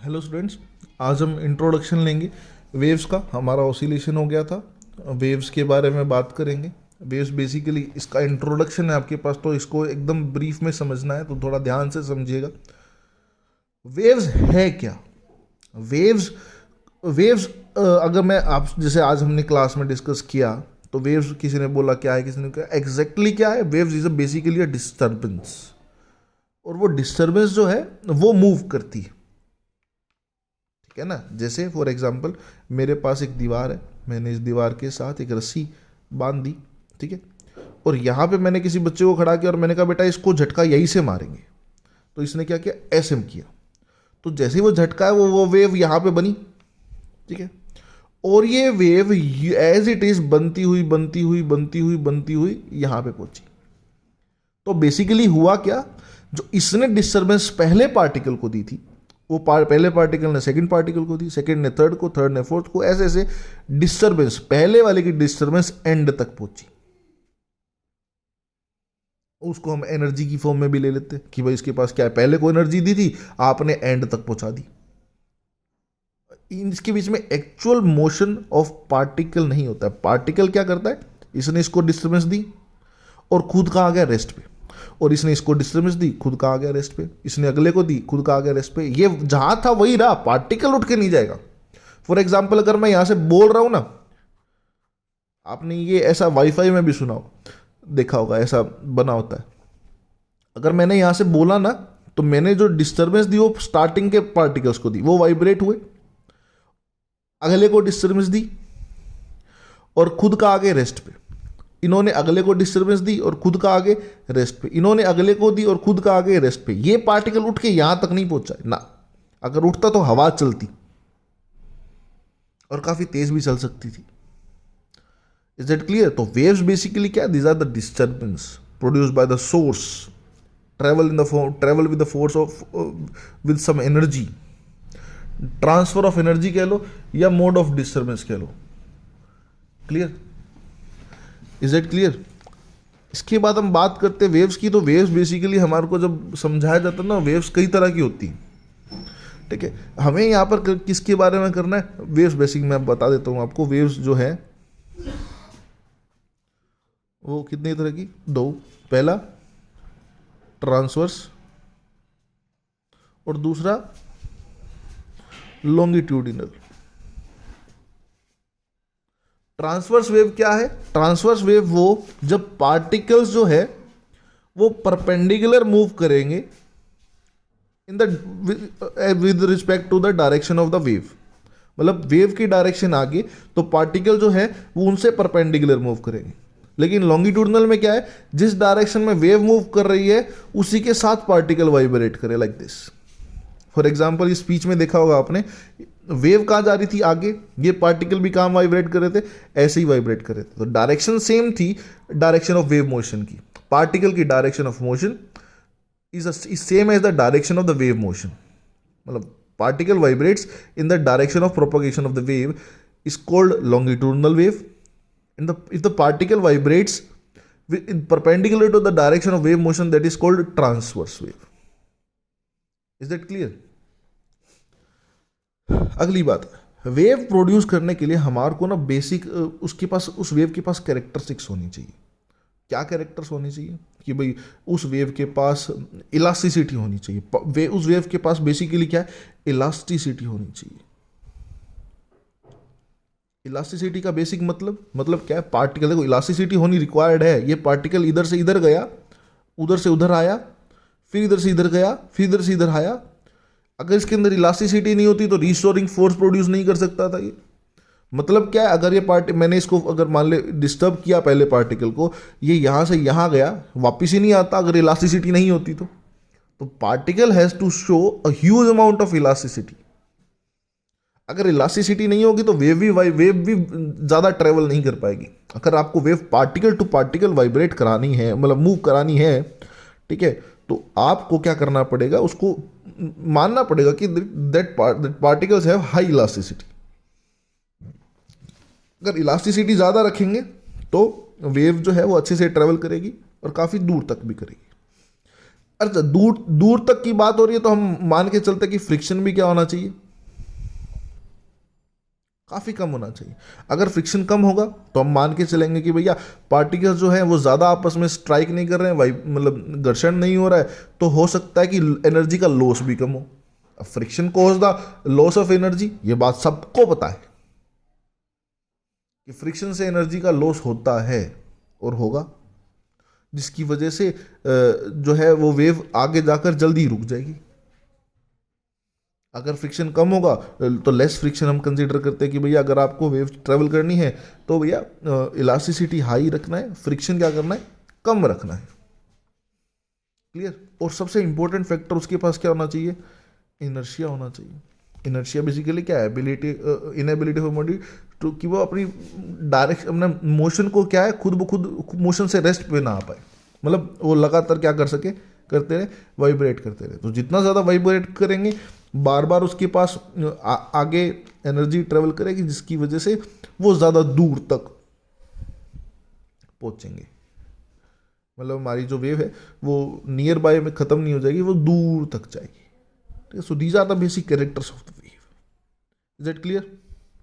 Hello students, आज हम introduction लेंगे वेव्स का। हमारा ऑसिलेशन हो गया था, वेव्स के बारे में बात करेंगे। वेव्स बेसिकली इसका इंट्रोडक्शन है आपके पास, तो इसको एकदम ब्रीफ में समझना है, तो थोड़ा ध्यान से समझिएगा। वेव्स है क्या? वेव्स वेव्स अगर मैं आप जैसे आज हमने क्लास में डिस्कस किया, तो वेव्स किसी ने बोला क्या है, किसी ने कहा एग्जैक्टली क्या है। Waves is basically a disturbance, और वो डिस्टर्बेंस जो है वो मूव करती है, ठीक है ना। जैसे फॉर एग्जांपल मेरे पास एक दीवार है, मैंने इस दीवार के साथ एक रस्सी बांध दी, ठीक है। और यहाँ पे मैंने किसी बच्चे को खड़ा किया और मैंने कहा बेटा इसको झटका यहीं से मारेंगे। तो इसने क्या किया, ऐसे में किया। तो जैसे ही वो झटका है वो वेव यहाँ पे बनी, ठीक है। और ये वेव एज इट इज बनती हुई बनती हुई बनती हुई बनती हुई यहाँ पे पहुंची। तो बेसिकली हुआ क्या, जो इसने डिस्टर्बेंस पहले पार्टिकल को दी थी, वो पहले पार्टिकल ने सेकंड पार्टिकल को दी, सेकंड ने थर्ड को, थर्ड ने फोर्थ को, ऐसे ऐसे डिस्टर्बेंस पहले वाले की डिस्टर्बेंस एंड तक पहुंची। उसको हम एनर्जी की फॉर्म में भी ले लेते हैं कि भाई इसके पास क्या है, पहले को एनर्जी दी थी, आपने एंड तक पहुंचा दी। इसके बीच में एक्चुअल मोशन ऑफ पार्टिकल नहीं होता है। पार्टिकल क्या करता है, इसने इसको डिस्टर्बेंस दी और खुद का आ गया रेस्ट पे, और इसने इसको डिस्टर्बेंस दी, खुद का आ गया रेस्ट पे, इसने अगले को दी, खुद का आ गया रेस्ट पे। ये जहां था वही रहा, पार्टिकल उठ के नहीं जाएगा। फॉर एग्जाम्पल अगर मैं यहां से बोल रहा हूं ना, आपने ये ऐसा वाईफाई में भी सुना हो, देखा होगा, ऐसा बना होता है। अगर मैंने यहां से बोला ना, तो मैंने जो डिस्टर्बेंस दी वो स्टार्टिंग के पार्टिकल्स को दी, वो वाइब्रेट हुए, अगले को डिस्टर्बेंस दी और खुद का आगे रेस्ट पे। इन्होंने अगले को डिस्टर्बेंस दी और खुद का आगे रेस्ट पे, इन्होंने अगले को दी और खुद का आगे रेस्ट पे। ये पार्टिकल उठ के यहां तक नहीं पहुंचा ना। अगर उठता तो हवा चलती और काफी तेज भी चल सकती थी। Is that clear? तो वेव्स बेसिकली क्या, these are the disturbance produced by the source, travel with the force of with some energy, transfer of energy कह लो या मोड ऑफ डिस्टर्बेंस कह लो। क्लियर? Is it clear? इसके बाद हम बात करते हैं वेव्स की। तो वेव्स बेसिकली हमारे को जब समझाया जाता है ना, वेव्स कई तरह की होती हैं, ठीक है। हमें यहाँ पर किसके बारे में करना है, वेव्स बेसिक मैं बता देता हूँ आपको। वेव्स जो है वो कितनी तरह की, दो। पहला ट्रांसवर्स और दूसरा लॉन्गिट्यूडिनल। ट्रांसवर्स वेव क्या है? ट्रांसवर्स वेव वो जब पार्टिकल्स जो है वो परपेंडिकुलर मूव करेंगे in the with respect to the direction of the wave. मतलब वेव की डायरेक्शन आगे, तो पार्टिकल जो है वो उनसे परपेंडिकुलर मूव करेंगे। लेकिन लॉन्गिट्यूडनल में क्या है, जिस डायरेक्शन में वेव मूव कर रही है उसी के साथ पार्टिकल वाइब्रेट करे, लाइक दिस। फॉर एग्जाम्पल इस स्पीच में देखा होगा आपने, वेव कहाँ जा रही थी आगे, ये पार्टिकल भी कहाँ वाइब्रेट कर रहे थे, ऐसे ही वाइब्रेट कर रहे थे। तो डायरेक्शन सेम थी, डायरेक्शन ऑफ वेव मोशन की। पार्टिकल की direction of motion is same as the direction of the wave motion. मतलब particle vibrates in the direction of propagation of the wave is called longitudinal wave. If the particle vibrates perpendicular to the direction of wave motion, that is called transverse wave. Is that clear? अगली बात, wave produce करने के लिए हमारे को ना basic उसके पास, उस वेव के पास कैरेक्टरिस्टिक्स होनी चाहिए। क्या कैरेक्टर्स होनी चाहिए कि भाई उस वेव के पास इलास्टिसिटी होनी चाहिए। उस वेव के पास बेसिकली क्या है, इलास्टिसिटी होनी चाहिए। इलास्टिसिटी का बेसिक मतलब क्या है, पार्टिकल, देखो इलास्टिसिटी होनी रिक्वायर्ड है। ये पार्टिकल इधर से इधर गया, उधर से उधर आया, फिर इधर से इधर गया, फिर इधर से इधर आया। अगर इसके अंदर इलास्टिसिटी नहीं होती तो रीस्टोरिंग फोर्स प्रोड्यूस नहीं कर सकता था ये। मतलब क्या है, अगर ये मैंने इसको अगर मान ले डिस्टर्ब किया पहले पार्टिकल को, ये यहां से यहां गया, वापिस ही नहीं आता अगर इलास्टिसिटी नहीं होती तो particle has to show a huge amount of elasticity. अगर इलास्टिसिटी नहीं होगी तो वेव भी ज़्यादा ट्रेवल नहीं कर पाएगी। अगर आपको wave particle to particle vibrate करानी है, मतलब मूव करानी है, ठीक है, तो आपको क्या करना पड़ेगा, उसको मानना पड़ेगा कि that particles have high elasticity. अगर इलास्टिसिटी ज़्यादा रखेंगे तो वेव जो है वो अच्छे से ट्रेवल करेगी और काफ़ी दूर तक भी करेगी। अच्छा, दूर दूर तक की बात हो रही है तो हम मान के चलते कि फ्रिक्शन भी क्या होना चाहिए, काफी कम होना चाहिए। अगर फ्रिक्शन कम होगा तो हम मान के चलेंगे कि भैया पार्टिकल्स जो है वो ज्यादा आपस में स्ट्राइक नहीं कर रहे हैं, मतलब घर्षण नहीं हो रहा है, तो हो सकता है कि एनर्जी का लॉस भी कम हो। अब friction cause the loss of energy, ये बात सबको पता है कि फ्रिक्शन से एनर्जी का लॉस होता है और होगा, जिसकी वजह से जो है वो वेव आगे जाकर जल्दी रुक जाएगी। अगर फ्रिक्शन कम होगा तो लेस फ्रिक्शन हम कंसीडर करते हैं कि भैया अगर आपको वेव ट्रेवल करनी है तो भैया इलास्टिसिटी हाई रखना है, फ्रिक्शन क्या करना है, कम रखना है। क्लियर। और सबसे इंपॉर्टेंट फैक्टर उसके पास क्या होना चाहिए, इनर्शिया होना चाहिए। इनर्शिया बेसिकली क्या है, ability, inability of body to, कि वो अपनी डायरेक्शन, अपने मोशन को क्या है, खुद ब खुद मोशन से रेस्ट पे ना आ पाए, मतलब वो लगातार क्या कर सके, करते रहे, वाइब्रेट करते रहे। तो जितना ज़्यादा वाइब्रेट करेंगे बार बार उसके पास आगे एनर्जी ट्रेवल करेगी, जिसकी वजह से वो ज़्यादा दूर तक पहुंचेंगे। मतलब हमारी जो वेव है वो नियर बाय में ख़त्म नहीं हो जाएगी, वो दूर तक जाएगी। ठीक है। So these are the basic characters of the wave. Is it clear?